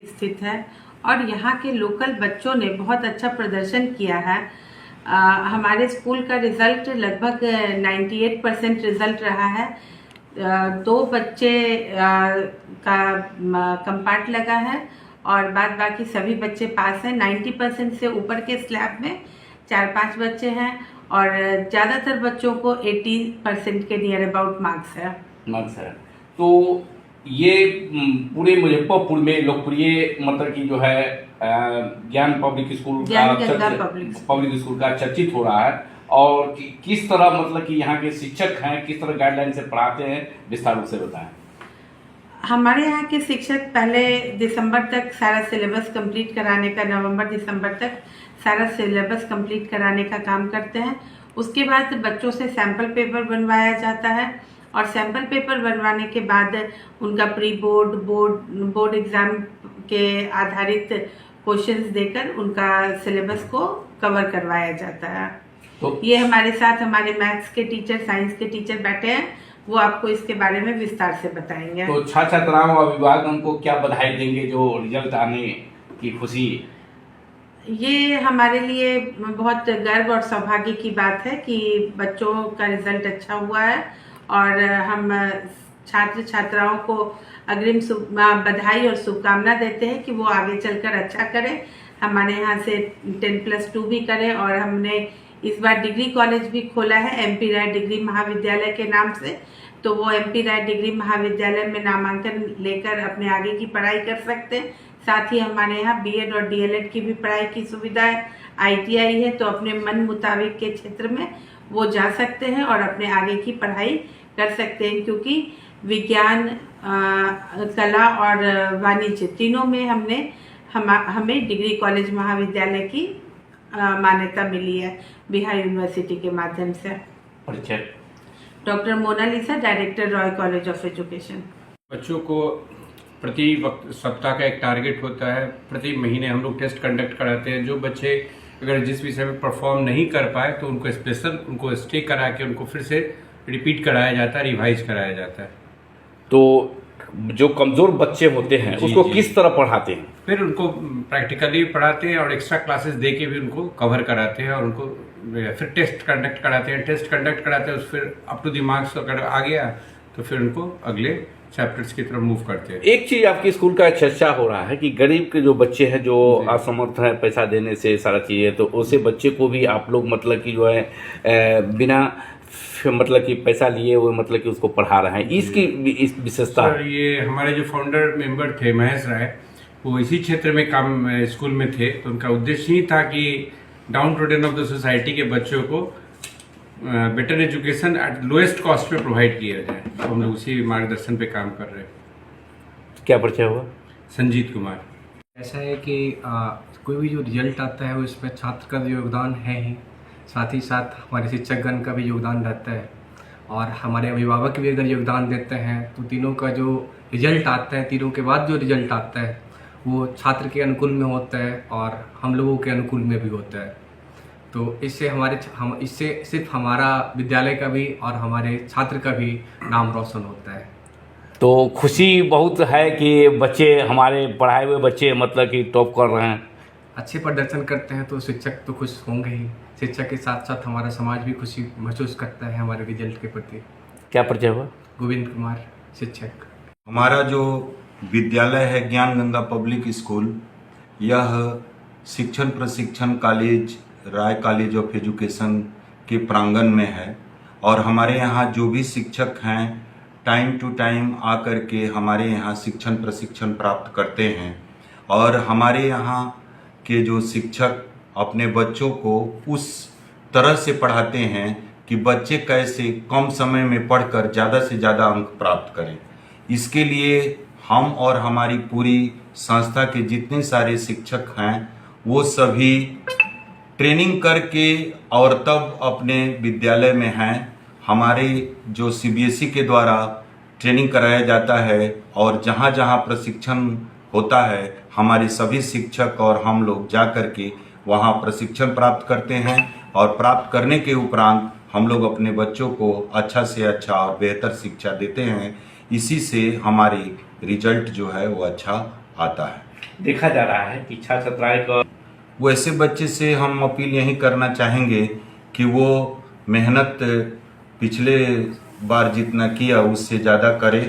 स्थित है और यहाँ के लोकल बच्चों ने बहुत अच्छा प्रदर्शन किया है। हमारे स्कूल का रिजल्ट लगभग 98% रिजल्ट रहा है। 2 बच्चे का कंपार्ट लगा है और बाद बाकी सभी बच्चे पास हैं। 90% से ऊपर के स्लैब में 4-5 बच्चे हैं और ज़्यादातर बच्चों को 80% के नियर अबाउट मार्क्स है। तो ये पूरे मुजफ्फरपुर में लोकप्रिय मतलब कि जो है ज्ञान पब्लिक स्कूल का चर्चित हो रहा है और किस तरह मतलब कि यहाँ के शिक्षक हैं, किस तरह गाइडलाइन से पढ़ाते हैं, विस्तार रूप से बताएं। हमारे यहाँ के शिक्षक पहले दिसंबर तक सारा सिलेबस कंप्लीट कराने का, नवंबर-दिसंबर तक सारा सिलेबस कंप्लीट कराने का काम करते हैं। उसके बाद बच्चों से सैम्पल पेपर बनवाया जाता है और सैम्पल पेपर बनवाने के बाद उनका प्री बोर्ड एग्ज़ाम के आधारित क्वेश्चंस देकर उनका सिलेबस को कवर करवाया जाता है। तो ये हमारे साथ हमारे मैथ्स के टीचर, साइंस के टीचर बैठे हैं, वो आपको इसके बारे में विस्तार से बताएंगे। तो छात्र छात्राओं और अभिभावक को क्या बधाई देंगे जो रिजल्ट आने की खुशी? ये हमारे लिए बहुत गर्व और सौभाग्य की बात है कि बच्चों का रिजल्ट अच्छा हुआ है और हम छात्र छात्राओं को अग्रिम बधाई और शुभकामना देते हैं कि वो आगे चलकर अच्छा करें, हमारे यहाँ से 10+2 भी करें। और हमने इस बार डिग्री कॉलेज भी खोला है MP राय डिग्री महाविद्यालय के नाम से, तो वो MP राय डिग्री महाविद्यालय में नामांकन लेकर अपने आगे की पढ़ाई कर सकते हैं। साथ ही हमारे यहाँ BEd और DLEd की भी पढ़ाई की सुविधा है। ITI है, तो अपने मन मुताबिक के क्षेत्र में वो जा सकते हैं और अपने आगे की पढ़ाई कर सकते हैं, क्योंकि विज्ञान, कला और वाणिज्य तीनों में हमें डिग्री कॉलेज महाविद्यालय की मान्यता मिली है बिहार यूनिवर्सिटी के माध्यम से। परिचय doctor Monalisa, director Roy college of education. बच्चों को प्रति सप्ताह का एक टारगेट होता है, प्रति महीने हम लोग टेस्ट कंडक्ट कराते हैं। जो बच्चे अगर जिस विषय में परफॉर्म नहीं कर पाए तो उनको उनको स्टे करा के उनको फिर से रिपीट कराया जाता है, रिवाइज कराया जाता है। तो जो कमज़ोर बच्चे होते हैं उसको किस तरह पढ़ाते हैं? फिर उनको प्रैक्टिकली पढ़ाते हैं और एक्स्ट्रा क्लासेस दे के भी उनको कवर कराते हैं और उनको फिर टेस्ट कंडक्ट कराते हैं। फिर अप टू द मार्क्स अगर आ गया तो फिर उनको अगले चैप्टर्स की तरफ मूव करते हैं। एक चीज आपके स्कूल का चर्चा हो रहा है कि गरीब के जो बच्चे हैं जो असमर्थ हैं पैसा देने से सारा चीज़ें, तो उसे बच्चे को भी आप लोग मतलब कि जो है बिना मतलब कि पैसा लिए हुए मतलब कि उसको पढ़ा रहे हैं, इसकी इस विशेषता? सर, ये हमारे जो फाउंडर मेंबर थे महेश राय, वो इसी क्षेत्र में काम स्कूल में थे, तो उनका उद्देश्य ही था कि डाउन टोडन ऑफ द सोसाइटी के बच्चों को better education at lowest cost पे प्रोवाइड किया जाए। तो हम लोग उसी मार्गदर्शन पे काम कर रहे हैं। क्या परिचय हुआ? संजीत कुमार। ऐसा है कि कोई भी जो रिजल्ट आता है उसमें छात्र का योगदान है ही, साथ ही साथ हमारे शिक्षकगण का भी योगदान रहता है और हमारे अभिभावक भी अगर योगदान देते हैं तो तीनों का जो रिजल्ट आता है, तीनों के बाद जो रिजल्ट आता है वो छात्र के अनुकूल में होता है और हम लोगों के अनुकूल में भी होता है। तो इससे सिर्फ हमारा विद्यालय का भी और हमारे छात्र का भी नाम रोशन होता है। तो खुशी बहुत है कि बच्चे हमारे पढ़ाए हुए बच्चे मतलब कि टॉप कर रहे हैं, अच्छे प्रदर्शन करते हैं, तो शिक्षक तो खुश होंगे ही। शिक्षक के साथ साथ हमारा समाज भी खुशी महसूस करता है हमारे रिजल्ट के प्रति। क्या परिचय हुआ? गोविंद कुमार, शिक्षक। हमारा जो विद्यालय है ज्ञान गंगा पब्लिक स्कूल, यह शिक्षण प्रशिक्षण college Rai college of education के प्रांगण में है और हमारे यहाँ जो भी शिक्षक हैं टाइम टू टाइम आकर के हमारे यहाँ शिक्षण प्रशिक्षण प्राप्त करते हैं और हमारे यहाँ के जो शिक्षक अपने बच्चों को उस तरह से पढ़ाते हैं कि बच्चे कैसे कम समय में पढ़कर ज़्यादा से ज़्यादा अंक प्राप्त करें। इसके लिए हम और हमारी पूरी संस्था के जितने सारे शिक्षक हैं वो सभी ट्रेनिंग करके और तब अपने विद्यालय में हैं। हमारे जो CBSE के द्वारा ट्रेनिंग कराया जाता है और जहाँ जहाँ प्रशिक्षण होता है हमारे सभी शिक्षक और हम लोग जा कर के वहाँ प्रशिक्षण प्राप्त करते हैं और प्राप्त करने के उपरांत हम लोग अपने बच्चों को अच्छा से अच्छा और बेहतर शिक्षा देते हैं। इसी से हमारी रिजल्ट जो है वो अच्छा आता है। देखा जा रहा है कि छात्र छात्राएं का वैसे बच्चे से हम अपील यही करना चाहेंगे कि वो मेहनत पिछले बार जितना किया उससे ज़्यादा करे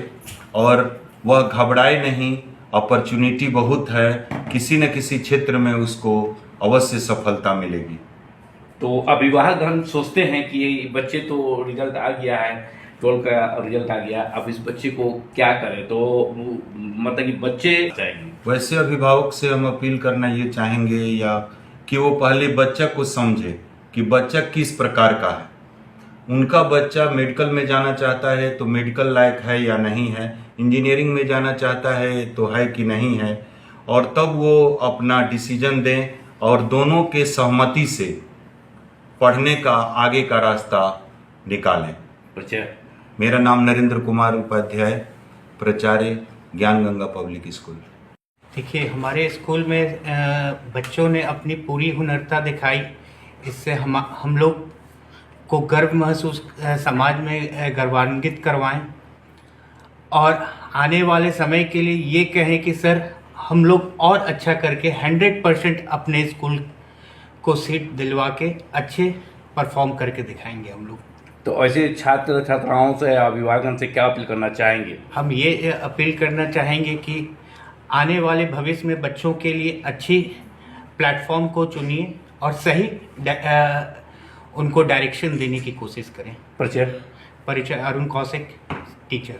और वह घबराए नहीं। अपॉर्चुनिटी बहुत है, किसी न किसी क्षेत्र में उसको अवश्य सफलता मिलेगी। तो अभिभावकगण सोचते हैं कि बच्चे तो रिजल्ट आ गया है, 12 का रिजल्ट आ गया, अब इस बच्चे को क्या करें, तो मतलब कि बच्चे चाहिए। वैसे अभिभावक से हम अपील करना ये चाहेंगे या कि वो पहले बच्चा को समझे कि बच्चा किस प्रकार का है। उनका बच्चा मेडिकल में जाना चाहता है तो मेडिकल लायक है या नहीं है, इंजीनियरिंग में जाना चाहता है तो है कि नहीं है, और तब वो अपना डिसीजन दें और दोनों के सहमति से पढ़ने का आगे का रास्ता निकालें। मेरा नाम नरेंद्र कुमार उपाध्याय, प्राचार्य ज्ञान गंगा पब्लिक स्कूल। देखिए, हमारे स्कूल में बच्चों ने अपनी पूरी हुनरता दिखाई। इससे हम लोग को गर्व महसूस, समाज में गर्वान्वित करवाएं और आने वाले समय के लिए ये कहें कि सर हम लोग और अच्छा करके 100% अपने स्कूल को सीट दिलवा के अच्छे परफॉर्म करके दिखाएंगे हम लोग। तो ऐसे छात्र छात्राओं से, अभिभावकों से क्या अपील करना चाहेंगे? हम ये अपील करना चाहेंगे कि आने वाले भविष्य में बच्चों के लिए अच्छी प्लेटफॉर्म को चुनिए और सही उनको डायरेक्शन देने की कोशिश करें। परिचय अरुण कौशिक, टीचर।